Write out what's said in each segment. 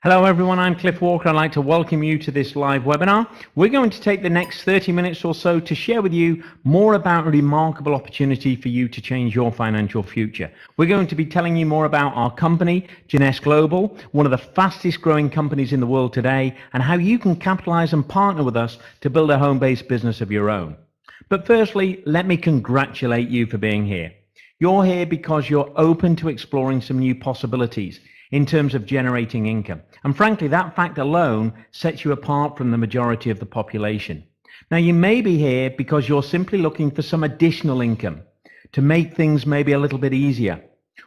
Hello everyone, I'm Cliff Walker. I'd like to welcome you to this live webinar. We're going to take the next 30 minutes or so to share with you more about a remarkable opportunity for you to change your financial future. We're going to be telling you more about our company, Jeunesse Global, one of the fastest growing companies in the world today, and how you can capitalize and partner with us to build a home-based business of your own. But firstly, let me congratulate you for being here. You're here because you're open to exploring some new possibilities in terms of generating income. And frankly, that fact alone sets you apart from the majority of the population. Now, you may be here because you're simply looking for some additional income to make things maybe a little bit easier.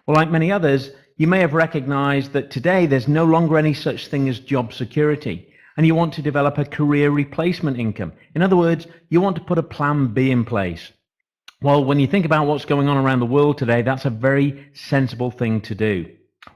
Or like many others, you may have recognized that today there's no longer any such thing as job security, and you want to develop a career replacement income. In other words, you want to put a plan B in place. Well, when you think about what's going on around the world today, that's a very sensible thing to do.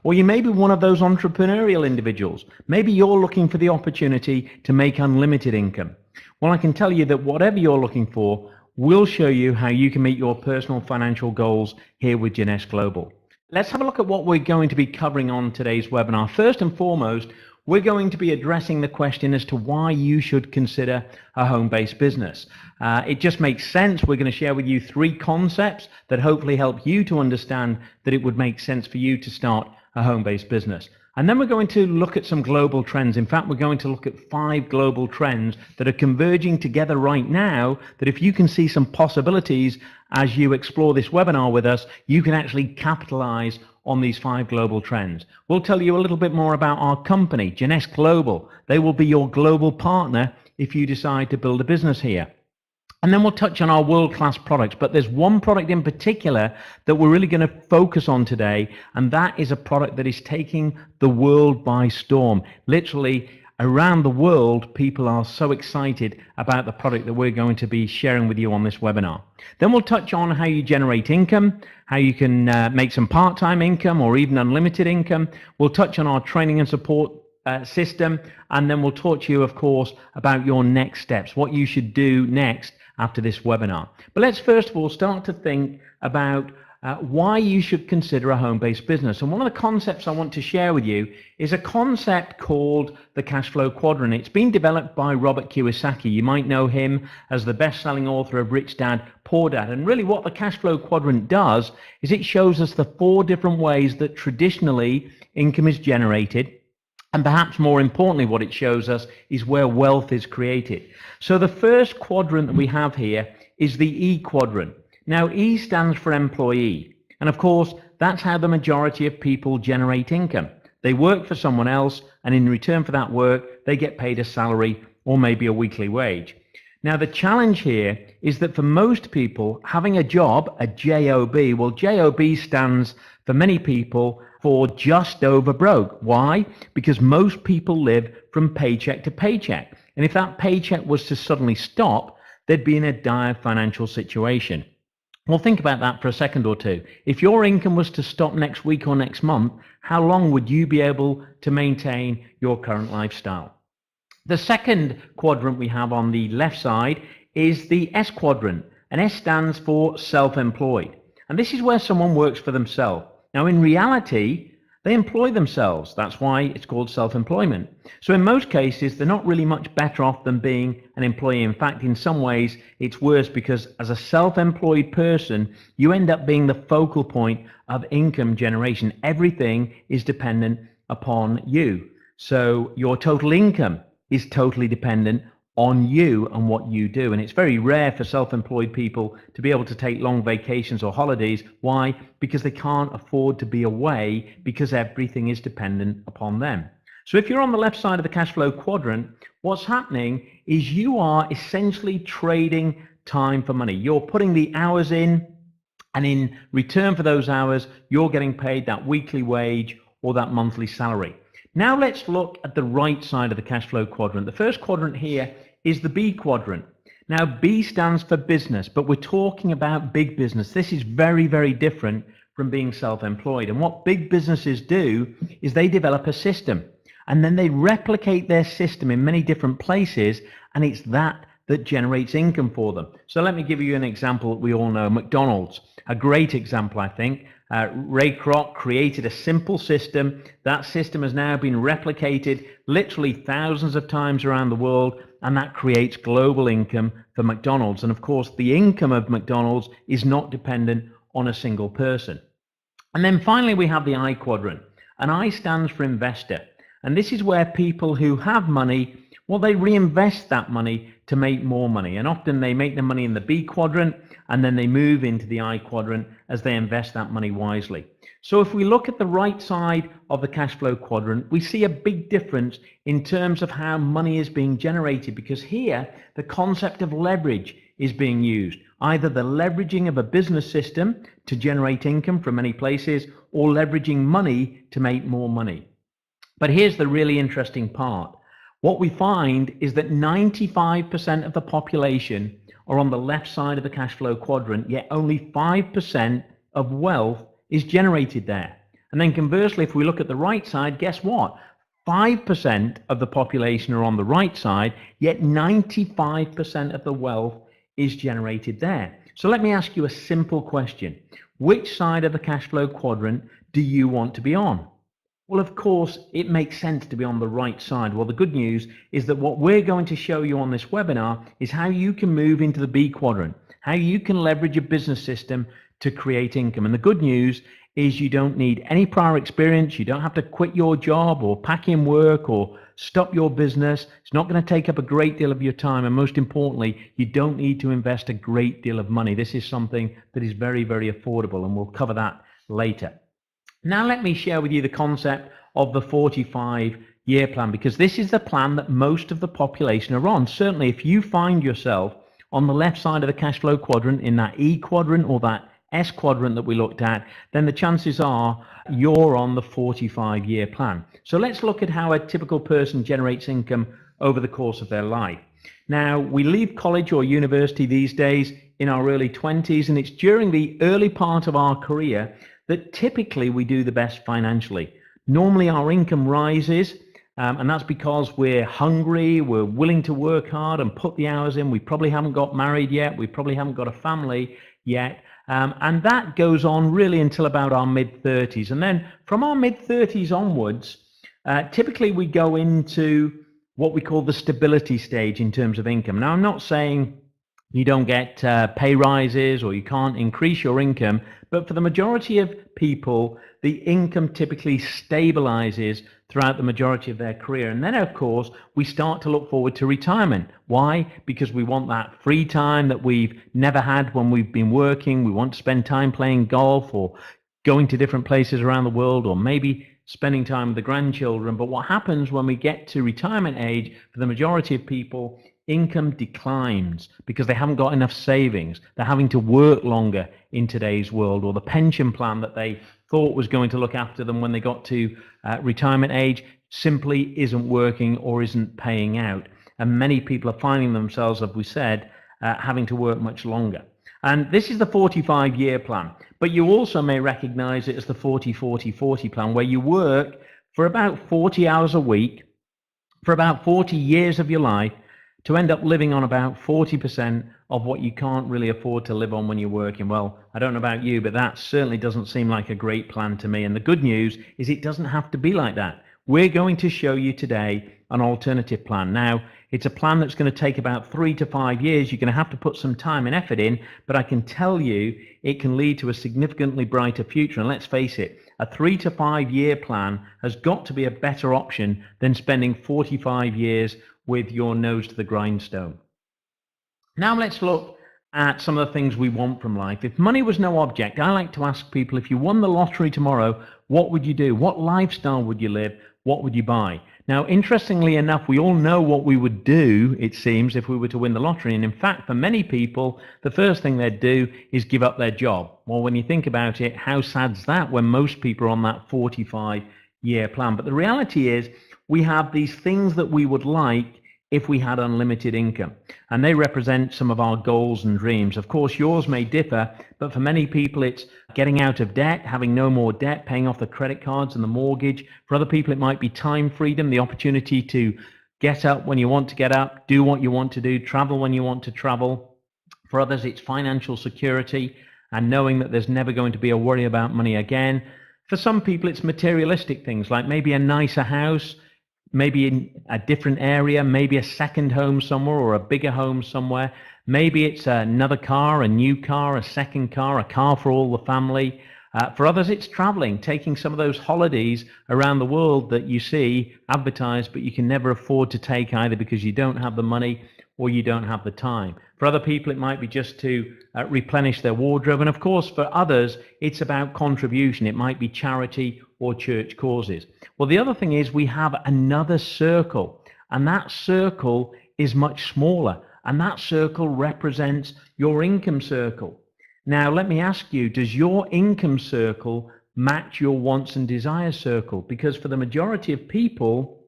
Or you may be one of those entrepreneurial individuals. Maybe you're looking for the opportunity to make unlimited income. Well, I can tell you that whatever you're looking for, we'll show you how you can meet your personal financial goals here with Jeunesse Global. Let's have a look at what we're going to be covering on today's webinar. First and foremost, we're going to be addressing the question as to why you should consider a home-based business. It just makes sense. We're going to share with you 3 concepts that hopefully help you to understand that it would make sense for you to start a home-based business. And then we're going to look at some global trends. In fact, we're going to look at 5 global trends that are converging together right now, that if you can see some possibilities as you explore this webinar with us, you can actually capitalize on these 5 global trends. We'll tell you a little bit more about our company, Jeunesse Global. They will be your global partner if you decide to build a business here. And then we'll touch on our world-class products, but there's one product in particular that we're really going to focus on today, and that is a product that is taking the world by storm. Literally, around the world, people are so excited about the product that we're going to be sharing with you on this webinar. Then we'll touch on how you generate income, how you can make some part-time income or even unlimited income. We'll touch on our training and support system, and then we'll talk to you, of course, about your next steps, what you should do next after this webinar. But let's first of all start to think about why you should consider a home-based business. And one of the concepts I want to share with you is a concept called the cash flow quadrant. It's been developed by Robert Kiyosaki. You might know him as the best-selling author of Rich Dad, Poor Dad. And really what the cash flow quadrant does is it shows us the 4 different ways that traditionally income is generated. And perhaps more importantly, what it shows us is where wealth is created. So the first quadrant that we have here is the E quadrant. Now, E stands for employee. And of course, that's how the majority of people generate income. They work for someone else, and in return for that work, they get paid a salary or maybe a weekly wage. Now, the challenge here is that for most people, having a job, a job, well, job stands for many people for just over broke. Why? Because most people live from paycheck to paycheck. And if that paycheck was to suddenly stop, they'd be in a dire financial situation. Well, think about that for a second or two. If your income was to stop next week or next month, how long would you be able to maintain your current lifestyle? The second quadrant we have on the left side is the S quadrant, and S stands for self-employed. And this is where someone works for themselves. Now, in reality, they employ themselves. That's why it's called self-employment. So in most cases, they're not really much better off than being an employee. In fact, in some ways, it's worse because as a self-employed person, you end up being the focal point of income generation. Everything is dependent upon you. So your total income is totally dependent on you and what you do. And it's very rare for self-employed people to be able to take long vacations or holidays. Why? Because they can't afford to be away because everything is dependent upon them. So if you're on the left side of the cash flow quadrant, what's happening is you are essentially trading time for money. You're putting the hours in, and in return for those hours, you're getting paid that weekly wage or that monthly salary. Now let's look at the right side of the cash flow quadrant. The first quadrant here is the B quadrant. Now, B stands for business, but we're talking about big business. This is very, very different from being self-employed. And what big businesses do is they develop a system, and then they replicate their system in many different places, and it's that generates income for them. So let me give you an example that we all know, McDonald's, a great example, I think. Ray Kroc created a simple system. That system has now been replicated literally thousands of times around the world, and that creates global income for McDonald's. And of course, the income of McDonald's is not dependent on a single person. And then finally, we have the I quadrant. And I stands for investor. And this is where people who have money, well, they reinvest that money to make more money. And often they make the money in the B quadrant, and then they move into the I quadrant as they invest that money wisely. So if we look at the right side of the cash flow quadrant, we see a big difference in terms of how money is being generated, because here the concept of leverage is being used. Either the leveraging of a business system to generate income from many places, or leveraging money to make more money. But here's the really interesting part. What we find is that 95% of the population are on the left side of the cash flow quadrant, yet only 5% of wealth is generated there. And then conversely, if we look at the right side, guess what? 5% of the population are on the right side, yet 95% of the wealth is generated there. So let me ask you a simple question. Which side of the cash flow quadrant do you want to be on? Well, of course, it makes sense to be on the right side. Well, the good news is that what we're going to show you on this webinar is how you can move into the B quadrant, how you can leverage a business system to create income. And the good news is you don't need any prior experience. You don't have to quit your job or pack in work or stop your business. It's not going to take up a great deal of your time. And most importantly, you don't need to invest a great deal of money. This is something that is very, very affordable, and we'll cover that later. Now let me share with you the concept of the 45-year plan, because this is the plan that most of the population are on. Certainly if you find yourself on the left side of the cash flow quadrant, in that E quadrant or that S quadrant that we looked at, then the chances are you're on the 45-year plan. So let's look at how a typical person generates income over the course of their life. Now, we leave college or university these days in our early 20s, and it's during the early part of our career that typically we do the best financially. Normally our income rises, and that's because we're hungry, we're willing to work hard and put the hours in. We probably haven't got married yet, we probably haven't got a family yet, and that goes on really until about our mid-30s. And then from our mid-30s onwards, typically we go into what we call the stability stage in terms of income. Now, I'm not saying you don't get pay rises or you can't increase your income, but for the majority of people, the income typically stabilizes throughout the majority of their career. And then, of course, we start to look forward to retirement. Why? Because we want that free time that we've never had when we've been working. We want to spend time playing golf or going to different places around the world, or maybe spending time with the grandchildren. But what happens when we get to retirement age, for the majority of people, income declines because they haven't got enough savings. They're having to work longer in today's world, or the pension plan that they thought was going to look after them when they got to retirement age simply isn't working or isn't paying out. And many people are finding themselves, as we said, having to work much longer. And this is the 45-year plan, but you also may recognize it as the 40-40-40 plan, where you work for about 40 hours a week for about 40 years of your life to end up living on about 40% of what you can't really afford to live on when you're working. Well, I don't know about you, but that certainly doesn't seem like a great plan to me. And the good news is it doesn't have to be like that. We're going to show you today an alternative plan. Now, it's a plan that's going to take about 3 to 5 years. You're going to have to put some time and effort in, but I can tell you it can lead to a significantly brighter future. And let's face it, a 3 to 5 year plan has got to be a better option than spending 45 years with your nose to the grindstone. Now let's look at some of the things we want from life. If money was no object, I like to ask people, if you won the lottery tomorrow, what would you do? What lifestyle would you live? What would you buy? Now, interestingly enough, we all know what we would do, it seems, if we were to win the lottery. And in fact, for many people, the first thing they'd do is give up their job. Well, when you think about it, how sad's that when most people are on that 45-year plan? But the reality is we have these things that we would like if we had unlimited income, and they represent some of our goals and dreams. Of course, yours may differ, but for many people it's getting out of debt, having no more debt, paying off the credit cards and the mortgage. For other people it might be time freedom, the opportunity to get up when you want to get up, do what you want to do, travel when you want to travel. For others it's financial security. and knowing that there's never going to be a worry about money again. For some people, it's materialistic things like maybe a nicer house, maybe in a different area, maybe a second home somewhere or a bigger home somewhere. Maybe it's another car, a new car, a second car, a car for all the family. For others, it's traveling, taking some of those holidays around the world that you see advertised, but you can never afford to take either because you don't have the money or you don't have the time. For other people, it might be just to replenish their wardrobe. And of course, for others, it's about contribution. It might be charity or church causes. Well, the other thing is we have another circle, and that circle is much smaller. And that circle represents your income circle. Now, let me ask you, does your income circle match your wants and desires circle? Because for the majority of people,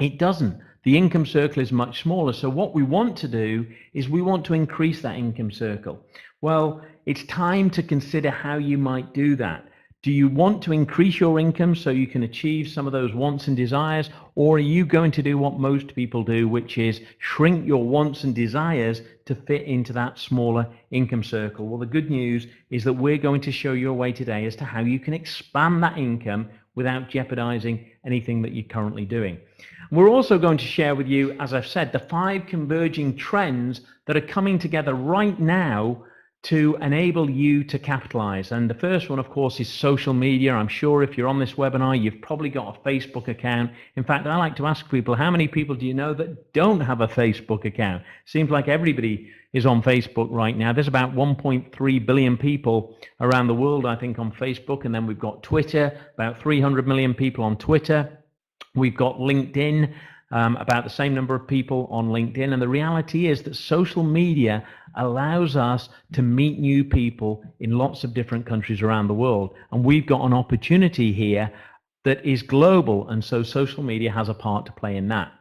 it doesn't. The income circle is much smaller. So what we want to do is we want to increase that income circle. Well, it's time to consider how you might do that. Do you want to increase your income so you can achieve some of those wants and desires, or are you going to do what most people do, which is shrink your wants and desires to fit into that smaller income circle? Well, the good news is that we're going to show you a way today as to how you can expand that income without jeopardizing anything that you're currently doing. We're also going to share with you, as I've said, the 5 converging trends that are coming together right now to enable you to capitalize. And the first one, of course, is social media. I'm sure if you're on this webinar, you've probably got a Facebook account. In fact, I like to ask people, how many people do you know that don't have a Facebook account? Seems like everybody is on Facebook right now. There's about 1.3 billion people around the world, I think, on Facebook. And then we've got Twitter, about 300 million people on Twitter. We've got LinkedIn, about the same number of people on LinkedIn. And the reality is that social media allows us to meet new people in lots of different countries around the world. And we've got an opportunity here that is global. And so social media has a part to play in that.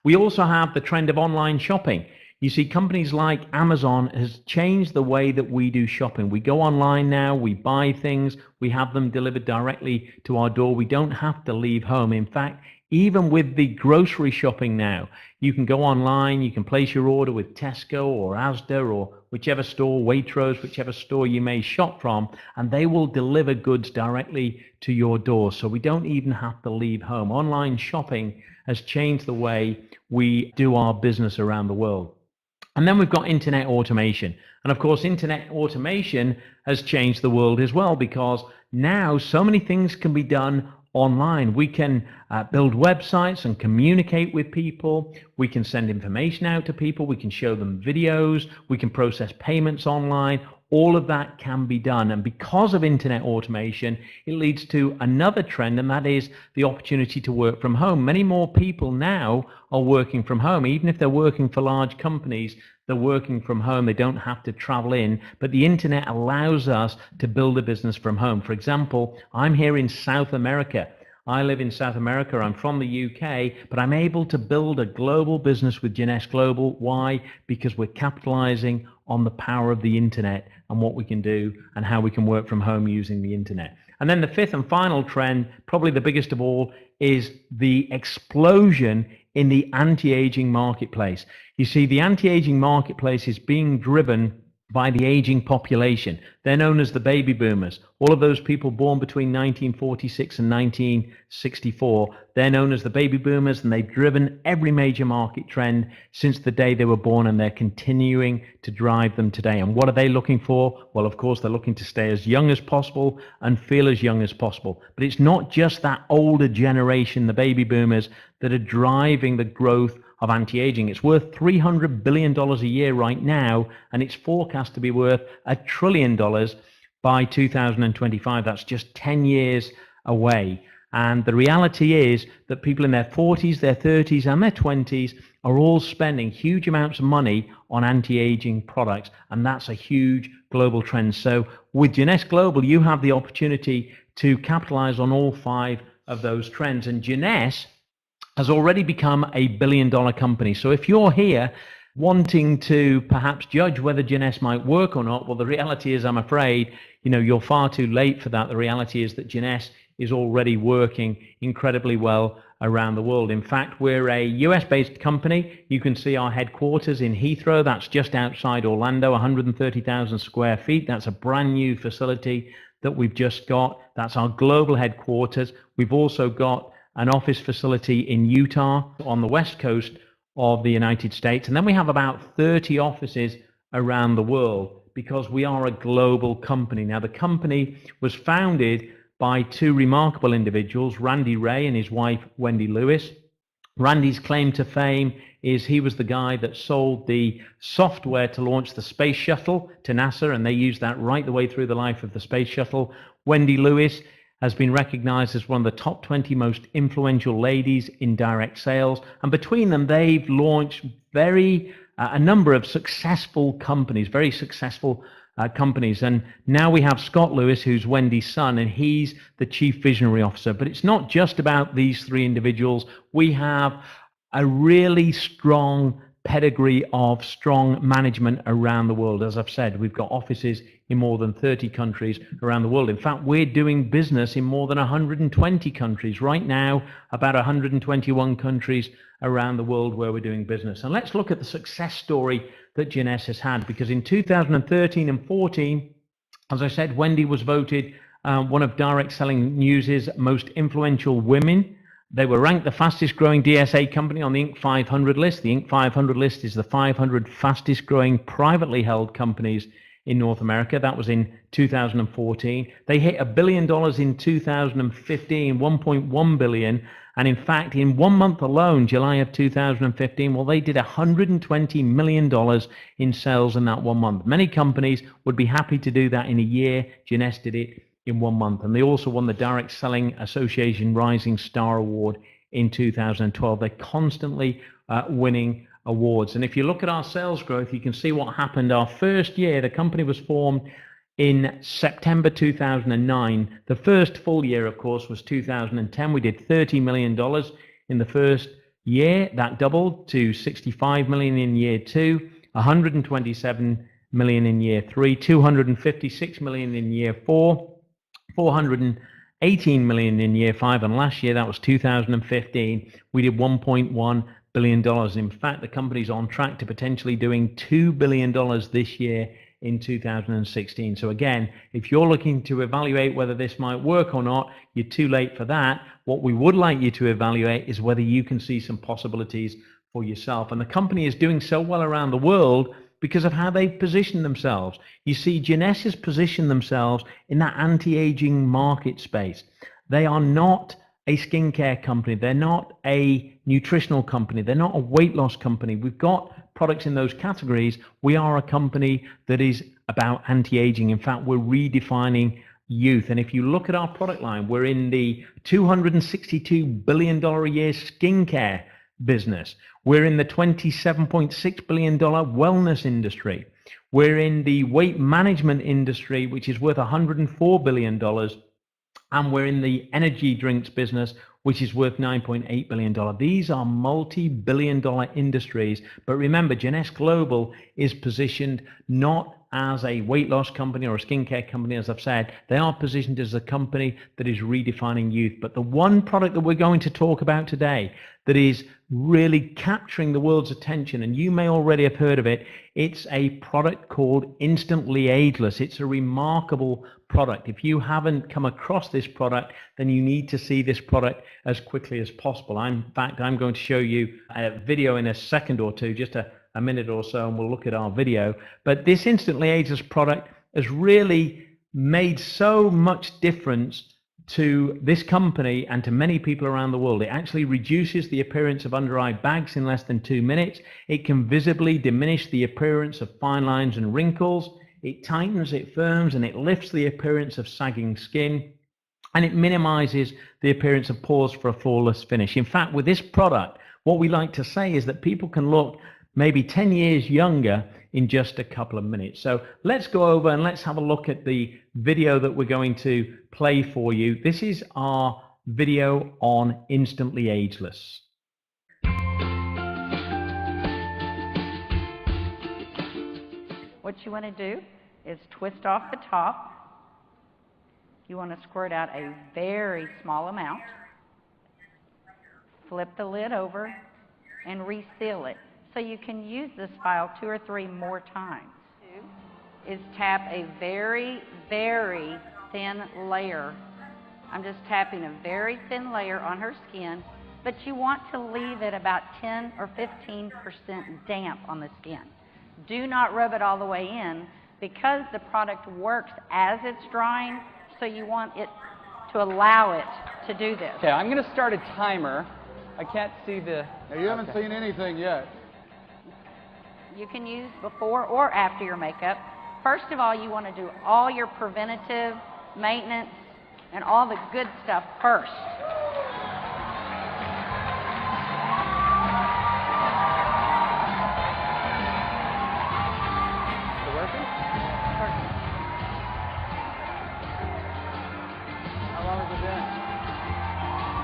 We also have the trend of online shopping. You see, companies like Amazon has changed the way that we do shopping. We go online now, we buy things, we have them delivered directly to our door. We don't have to leave home. In fact, even with the grocery shopping now, you can go online, you can place your order with Tesco or Asda or whichever store, Waitrose, whichever store you may shop from, and they will deliver goods directly to your door. So we don't even have to leave home. Online shopping has changed the way we do our business around the world. And then we've got internet automation. And of course, internet automation has changed the world as well, because now so many things can be done online. We can build websites and communicate with people. We can send information out to people. We can show them videos. We can process payments online. All of that can be done. And because of internet automation, it leads to another trend, and that is the opportunity to work from home. Many more people now are working from home. Even if they're working for large companies, they're working from home. They don't have to travel in, but the internet allows us to build a business from home. For example, I'm here in South America. I live in South America. I'm from the UK, but I'm able to build a global business with Jeunesse Global. Why? Because we're capitalizing on the power of the internet and what we can do and how we can work from home using the internet. And then the fifth and final trend, probably the biggest of all, is the explosion in the anti-aging marketplace. You see, the anti-aging marketplace is being driven by the aging population. They're known as the baby boomers. All of those people born between 1946 and 1964, they're known as the baby boomers, and they've driven every major market trend since the day they were born, and they're continuing to drive them today. And what are they looking for? Well, of course, they're looking to stay as young as possible and feel as young as possible. But it's not just that older generation, the baby boomers, that are driving the growth of anti-aging. It's worth $300 billion a year right now, and it's forecast to be worth $1 trillion by 2025. That's just 10 years away. And the reality is that people in their 40s, their 30s, and their 20s are all spending huge amounts of money on anti-aging products, and that's a huge global trend. So with Jeunesse Global, you have the opportunity to capitalize on all 5 of those trends. And Jeunesse has already become a $1 billion company. So if you're here wanting to perhaps judge whether Jeunesse might work or not, well, the reality is, I'm afraid, you're far too late for that. The reality is that Jeunesse is already working incredibly well around the world. In fact, we're a US-based company. You can see our headquarters in Heathrow. That's just outside Orlando, 130,000 square feet. That's a brand new facility that we've just got. That's our global headquarters. We've also got an office facility in Utah on the west coast of the United States. And then we have about 30 offices around the world because we are a global company. Now, the company was founded by two remarkable individuals, Randy Ray and his wife, Wendy Lewis. Randy's claim to fame is he was the guy that sold the software to launch the space shuttle to NASA, and they used that right the way through the life of the space shuttle. Wendy Lewis has been recognized as one of the top 20 most influential ladies in direct sales, and between them, they've launched a number of successful companies, very successful companies. And now we have Scott Lewis, who's Wendy's son, and he's the Chief Visionary Officer. But it's not just about these three individuals. We have a really strong pedigree of strong management around the world. As I've said, we've got offices in more than 30 countries around the world. In fact, we're doing business in more than 120 countries right now, about 121 countries around the world where we're doing business. And let's look at the success story that Jeunesse has had, because in 2013 and 14, as I said, Wendy was voted one of Direct Selling News's most influential women. They were ranked the fastest growing DSA company on the Inc. 500 list. The Inc. 500 list is the 500 fastest growing privately held companies in North America. That was in 2014. They hit $1 billion in 2015, 1.1 billion. And in fact, in 1 month alone, July of 2015, well, they did $120 million in sales in that 1 month. Many companies would be happy to do that in a year. Jeunesse did it in 1 month. And they also won the Direct Selling Association Rising Star Award in 2012. They're constantly winning awards. And if you look at our sales growth, you can see what happened. Our first year, the company was formed in September 2009. The first full year, of course, was 2010. We did $30 million in the first year. That doubled to $65 million in year 2, $127 million in year 3, $256 million in year 4, $418 million in year 5, and last year, that was 2015, we did $1.1 billion. In fact, the company's on track to potentially doing $2 billion this year in 2016. So again, if you're looking to evaluate whether this might work or not, you're too late for that. What we would like you to evaluate is whether you can see some possibilities for yourself. And the company is doing so well around the world because of how they've positioned themselves. You see, Jeunesse has positioned themselves in that anti-aging market space. They are not a skincare company. They're not a nutritional company. They're not a weight loss company. We've got products in those categories. We are a company that is about anti-aging. In fact, we're redefining youth. And if you look at our product line, we're in the $262 billion a year skincare business. We're in the $27.6 billion wellness industry. We're in the weight management industry, which is worth $104 billion. And we're in the energy drinks business, which is worth $9.8 billion. These are multi-billion-dollar industries. But remember, Jeunesse Global is positioned not as a weight loss company or a skincare company, as I've said. They are positioned as a company that is redefining youth. But the one product that we're going to talk about today that is really capturing the world's attention, and you may already have heard of it, it's a product called Instantly Ageless. It's a remarkable product. If you haven't come across this product, then you need to see this product as quickly as possible. In fact, I'm going to show you a video in a second or two, just a minute or so, and we'll look at our video. But this Instantly Ageless product has really made so much difference to this company and to many people around the world. It actually reduces the appearance of under-eye bags in less than 2 minutes. It can visibly diminish the appearance of fine lines and wrinkles. It tightens, it firms, and it lifts the appearance of sagging skin. And it minimizes the appearance of pores for a flawless finish. In fact, with this product, what we like to say is that people can look maybe 10 years younger in just a couple of minutes. So let's go over and let's have a look at the video that we're going to play for you. This is our video on Instantly Ageless. What you want to do is twist off the top. You want to squirt out a very small amount. flip the lid over and reseal it. So you can use this file 2 or 3 more times. Is tap a very, very thin layer. I'm just tapping a very thin layer on her skin, but you want to leave it about 10 or 15% damp on the skin. Do not rub it all the way in because the product works as it's drying, so you want it to allow it to do this. Okay, I'm going to start a timer. I can't see the... Now, you haven't seen anything yet. You can use before or after your makeup. First of all, you want to do all your preventative maintenance and all the good stuff first. Is it working? How long has it been?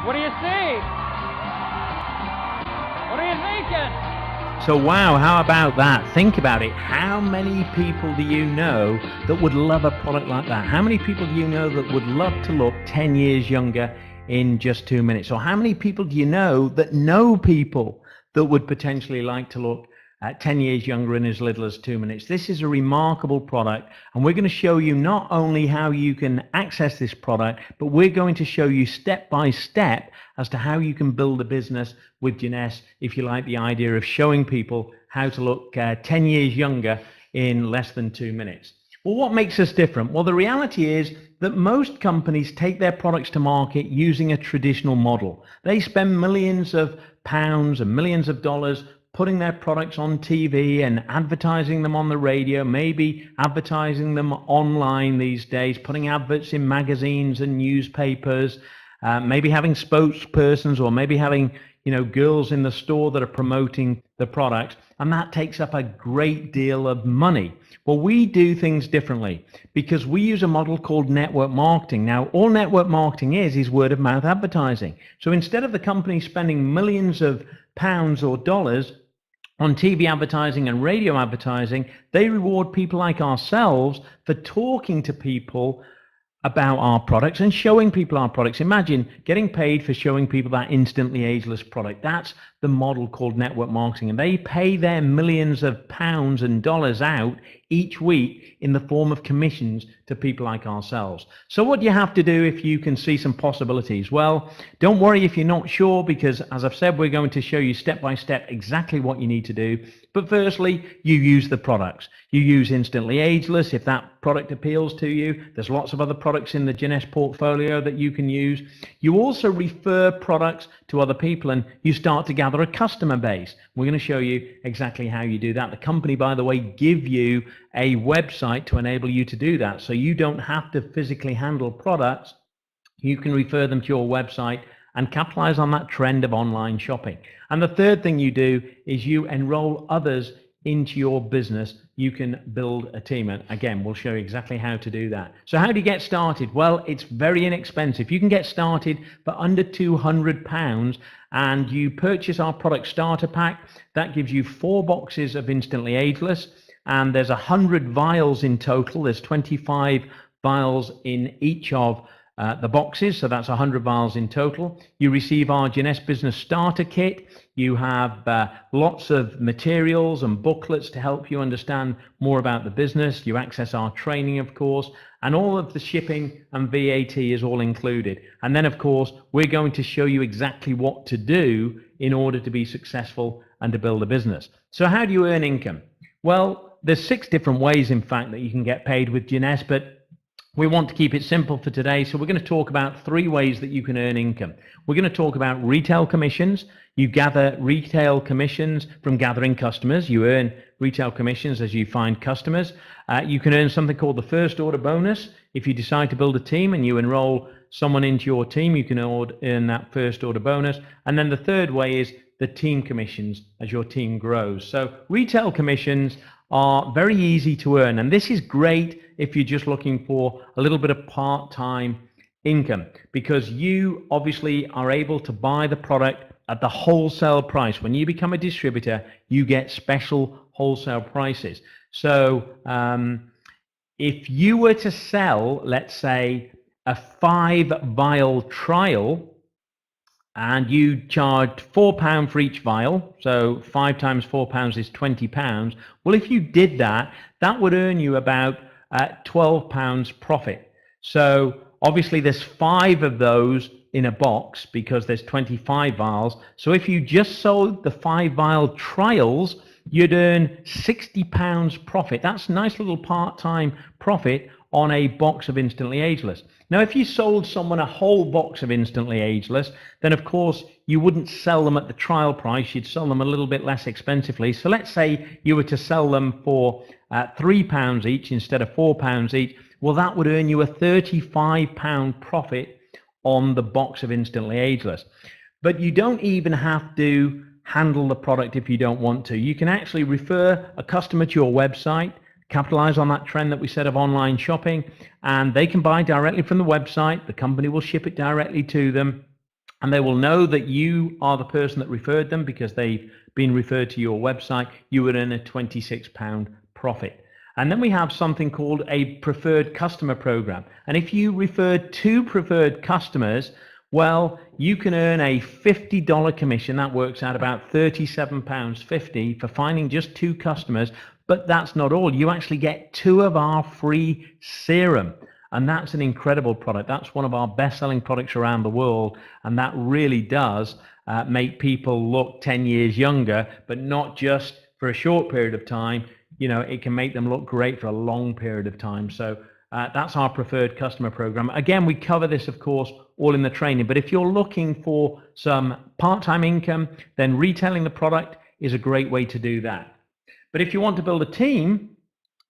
What do you see? What are you thinking? So wow, how about that? Think about it. How many people do you know that would love a product like that? How many people do you know that would love to look 10 years younger in just 2 minutes? Or how many people do you know people that would potentially like to look 10 years younger in as little as 2 minutes? This is a remarkable product, and we're going to show you not only how you can access this product, but we're going to show you step by step as to how you can build a business with Jeunesse, if you like the idea of showing people how to look 10 years younger in less than 2 minutes. Well, what makes us different? Well, the reality is that most companies take their products to market using a traditional model. They spend millions of pounds and millions of dollars putting their products on TV and advertising them on the radio, maybe advertising them online these days, putting adverts in magazines and newspapers, maybe having spokespersons, or maybe having girls in the store that are promoting the products, and that takes up a great deal of money. Well, we do things differently because we use a model called network marketing. Now, all network marketing is word of mouth advertising. So instead of the company spending millions of pounds or dollars on TV advertising and radio advertising, they reward people like ourselves for talking to people about our products and showing people our products. Imagine getting paid for showing people that instantly ageless product. That's the model called network marketing, and they pay their millions of pounds and dollars out each week in the form of commissions to people like ourselves. So what do you have to do if you can see some possibilities? Well, don't worry if you're not sure, because as I've said, we're going to show you step by step exactly what you need to do. But firstly, you use the products. You use Instantly Ageless if that product appeals to you. There's lots of other products in the Jeunesse portfolio that you can use. You also refer products to other people, and you start to gather a customer base. We're going to show you exactly how you do that. The company, by the way, give you a website to enable you to do that, so you don't have to physically handle products. You can refer them to your website and capitalize on that trend of online shopping. And the third thing you do is you enroll others into your business. You can build a team, and again, we'll show you exactly how to do that. So how do you get started? Well, it's very inexpensive. You can get started for under £200, and you purchase our product starter pack. That gives you 4 boxes of Instantly Ageless, and there's 100 vials in total. There's 25 vials in each of the boxes, so that's 100 vials in total. You receive our Jeunesse Business Starter Kit. You have lots of materials and booklets to help you understand more about the business. You access our training, of course, and all of the shipping and VAT is all included. And then, of course, we're going to show you exactly what to do in order to be successful and to build a business. So how do you earn income? Well, there's 6 different ways, in fact, that you can get paid with Jeunesse, but we want to keep it simple for today, so we're going to talk about 3 ways that you can earn income. We're going to talk about retail commissions. You gather retail commissions from gathering customers. You earn retail commissions as you find customers. You can earn something called the first order bonus. If you decide to build a team and you enroll someone into your team, you can earn that first order bonus. And then the third way is the team commissions as your team grows. So retail commissions are very easy to earn, and this is great if you're just looking for a little bit of part-time income, because you obviously are able to buy the product at the wholesale price. When you become a distributor, you get special wholesale prices. So if you were to sell, let's say, a 5 vial trial and you charged £4 for each vial, so 5 times £4 is £20. Well, if you did that, that would earn you about £12 profit. So obviously there's 5 of those in a box because there's 25 vials. So if you just sold the 5 vial trials, you'd earn £60 profit. That's a nice little part-time profit on a box of Instantly Ageless. Now, if you sold someone a whole box of Instantly Ageless, then of course you wouldn't sell them at the trial price. You'd sell them a little bit less expensively. So let's say you were to sell them for £3 each instead of £4 each. Well, that would earn you a £35 profit on the box of Instantly Ageless. But you don't even have to handle the product if you don't want to. You can actually refer a customer to your website, capitalize on that trend that we said of online shopping, and they can buy directly from the website. The company will ship it directly to them, and they will know that you are the person that referred them because they've been referred to your website. You would earn a £26 profit. And then we have something called a preferred customer program. And if you refer 2 preferred customers, well, you can earn a $50 commission. That works out about £37.50 for finding just 2 customers. But that's not all. You actually get 2 of our free serum. And that's an incredible product. That's one of our best-selling products around the world. And that really does make people look 10 years younger, but not just for a short period of time. You know, it can make them look great for a long period of time. So that's our preferred customer program. Again, we cover this, of course, all in the training. But if you're looking for some part-time income, then retailing the product is a great way to do that. But if you want to build a team,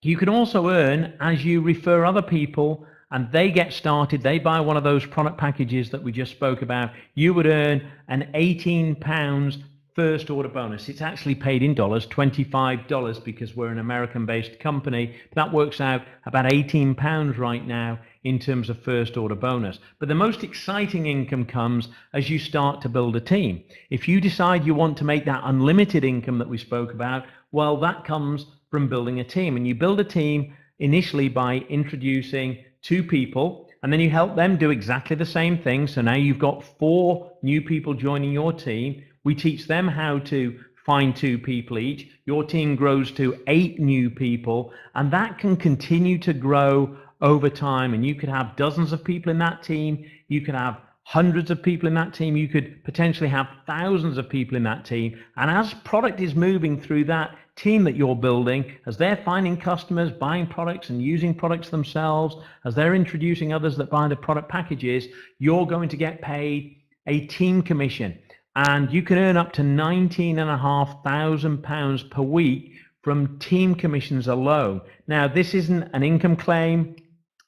you can also earn as you refer other people and they get started, they buy one of those product packages that we just spoke about, you would earn an £18 first order bonus. It's actually paid in dollars, $25, because we're an American-based company. That works out about £18 right now in terms of first order bonus. But the most exciting income comes as you start to build a team. If you decide you want to make that unlimited income that we spoke about, well, that comes from building a team. And you build a team initially by introducing 2 people, and then you help them do exactly the same thing. So now you've got 4 new people joining your team. We teach them how to find 2 people each. Your team grows to 8 new people, and that can continue to grow over time. And you could have dozens of people in that team. You could have hundreds of people in that team. You could potentially have thousands of people in that team. And as product is moving through that team that you're building, as they're finding customers, buying products and using products themselves, as they're introducing others that buy the product packages, you're going to get paid a team commission. And you can earn up to £19,500 per week from team commissions alone. Now, this isn't an income claim.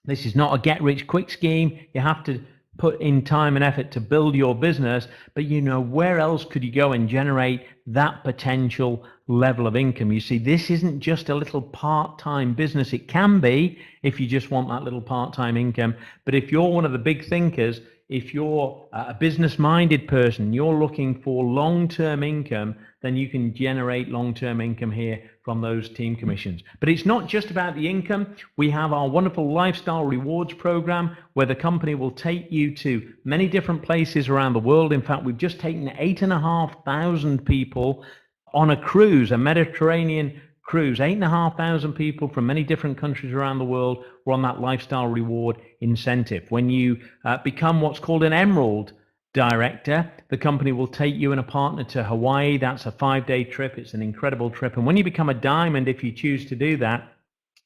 This is not a get-rich-quick scheme. You have to put in time and effort to build your business, but you know, where else could you go and generate that potential level of income? You see, this isn't just a little part-time business. It can be if you just want that little part-time income, but if you're one of the big thinkers, if you're a business-minded person, you're looking for long-term income, then you can generate long-term income here from those team commissions. But it's not just about the income. We have our wonderful lifestyle rewards program where the company will take you to many different places around the world. In fact, we've just taken 8,500 people on a cruise, a Mediterranean cruise. 8,500 people from many different countries around the world were on that lifestyle reward incentive. When you become what's called an Emerald Director, the company will take you and a partner to Hawaii. That's a 5-day trip. It's an incredible trip. And when you become a Diamond, if you choose to do that,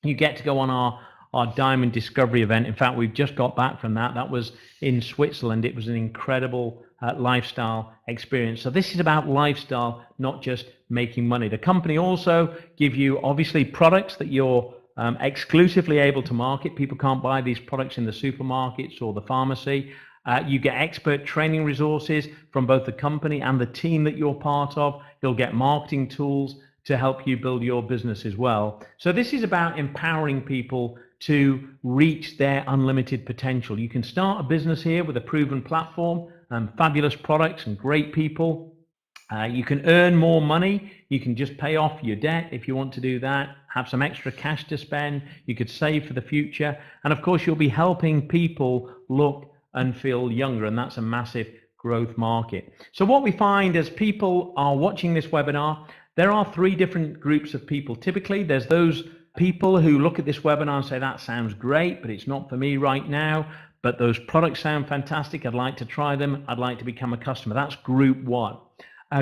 you get to go on our Diamond Discovery event. In fact, we've just got back from that. That was in Switzerland. It was an incredible lifestyle experience. So this is about lifestyle, not just making money. The company also give you obviously products that you're exclusively able to market. People can't buy these products in the supermarkets or the pharmacy. You get expert training resources from both the company and the team that you're part of. You'll get marketing tools to help you build your business as well. So this is about empowering people to reach their unlimited potential. You can start a business here with a proven platform, fabulous products and great people. You can earn more money. You can just pay off your debt if you want to do that, have some extra cash to spend. You could save for the future. And of course, you'll be helping people look and feel younger. And that's a massive growth market. So what we find as people are watching this webinar, there are three different groups of people. Typically, there's those people who look at this webinar and say, that sounds great, but it's not for me right now. But those products sound fantastic. I'd like to try them. I'd like to become a customer. That's group one.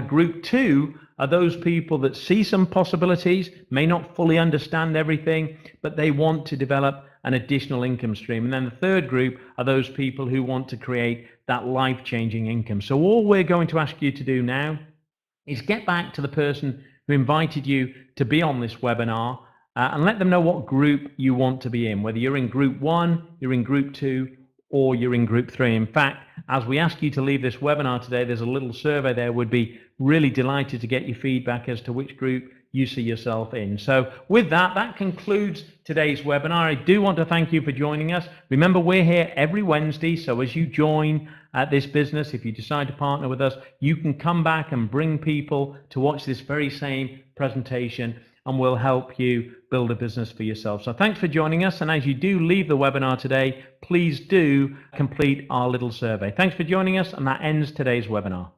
Group two are those people that see some possibilities, may not fully understand everything, but they want to develop an additional income stream. And then the third group are those people who want to create that life-changing income. So all we're going to ask you to do now is get back to the person who invited you to be on this webinar and let them know what group you want to be in, whether you're in group one, you're in group two, or you're in group three. In fact, as we ask you to leave this webinar today, there's a little survey there. We'd be really delighted to get your feedback as to which group you see yourself in. So with that, that concludes today's webinar. I do want to thank you for joining us. Remember, we're here every Wednesday, so as you join this business, if you decide to partner with us, you can come back and bring people to watch this very same presentation, and we'll help you build a business for yourself. So thanks for joining us, and as you do leave the webinar today, please do complete our little survey. Thanks for joining us, and that ends today's webinar.